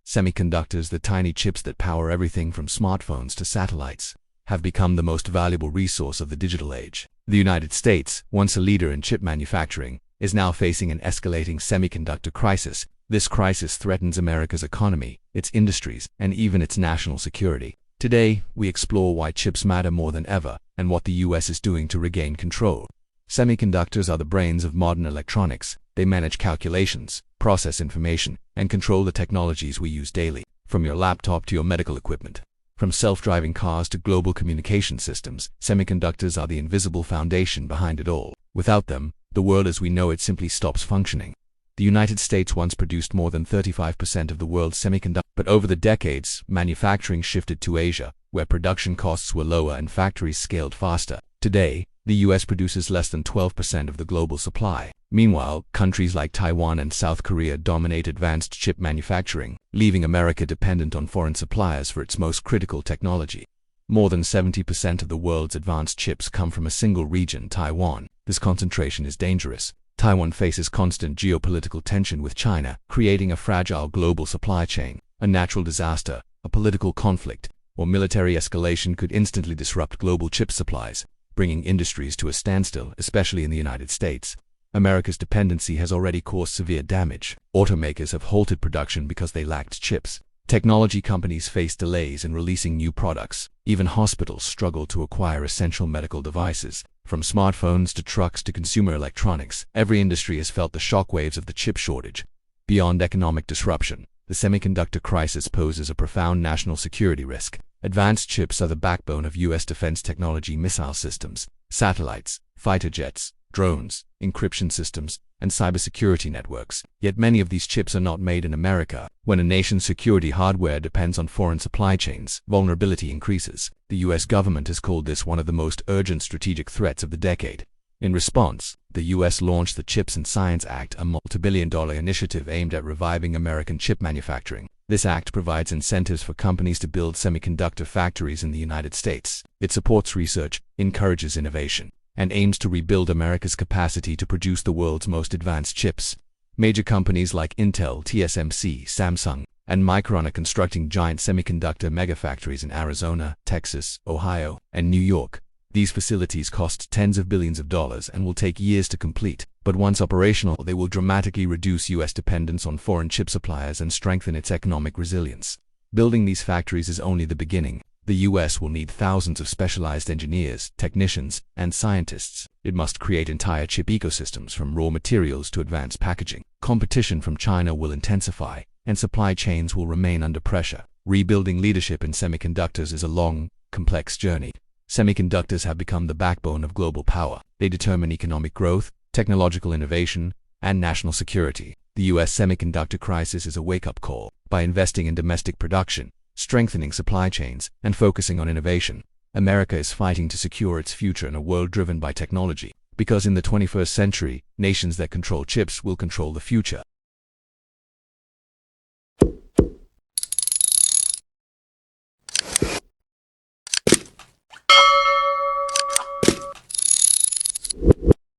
Semiconductors, the tiny chips that power everything from smartphones to satellites, have become the most valuable resource of the digital age. The United States, once a leader in chip manufacturing, is now facing an escalating semiconductor crisis. This crisis threatens America's economy, its industries, and even its national security. Today, we explore why chips matter more than ever and what the US is doing to regain control. Semiconductors are the brains of modern electronics. They manage calculations, process information, and control the technologies we use daily, from your laptop to your medical equipment. From self-driving cars to global communication systems, semiconductors are the invisible foundation behind it all. Without them, the world as we know it simply stops functioning. The United States once produced more than 35% of the world's semiconductors, but over the decades, manufacturing shifted to Asia, where production costs were lower and factories scaled faster. Today, the US produces less than 12% of the global supply. Meanwhile, countries like Taiwan and South Korea dominate advanced chip manufacturing, leaving America dependent on foreign suppliers for its most critical technology. More than 70% of the world's advanced chips come from a single region, Taiwan. This concentration is dangerous. Taiwan faces constant geopolitical tension with China, creating a fragile global supply chain. A natural disaster, a political conflict, or military escalation could instantly disrupt global chip supplies, bringing industries to a standstill, especially in the United States. America's dependency has already caused severe damage. Automakers have halted production because they lacked chips. Technology companies face delays in releasing new products. Even hospitals struggle to acquire essential medical devices. From smartphones to trucks to consumer electronics, every industry has felt the shockwaves of the chip shortage. Beyond economic disruption, the semiconductor crisis poses a profound national security risk. Advanced chips are the backbone of US defense technology, missile systems, satellites, fighter jets, drones, encryption systems, and cybersecurity networks. Yet many of these chips are not made in America. When a nation's security hardware depends on foreign supply chains, vulnerability increases. The US government has called this one of the most urgent strategic threats of the decade. In response, the US launched the CHIPS and Science Act, a multi-billion-dollar initiative aimed at reviving American chip manufacturing. This act provides incentives for companies to build semiconductor factories in the United States. It supports research, encourages innovation, and aims to rebuild America's capacity to produce the world's most advanced chips. Major companies like Intel, TSMC, Samsung, and Micron are constructing giant semiconductor megafactories in Arizona, Texas, Ohio, and New York. These facilities cost tens of billions of dollars and will take years to complete, but once operational, they will dramatically reduce US dependence on foreign chip suppliers and strengthen its economic resilience. Building these factories is only the beginning. The US will need thousands of specialized engineers, technicians, and scientists. It must create entire chip ecosystems from raw materials to advanced packaging. Competition from China will intensify, and supply chains will remain under pressure. Rebuilding leadership in semiconductors is a long, complex journey. Semiconductors have become the backbone of global power. They determine economic growth, technological innovation, and national security. The US semiconductor crisis is a wake-up call. By investing in domestic production, strengthening supply chains, and focusing on innovation, America is fighting to secure its future in a world driven by technology. Because in the 21st century, nations that control chips will control the future.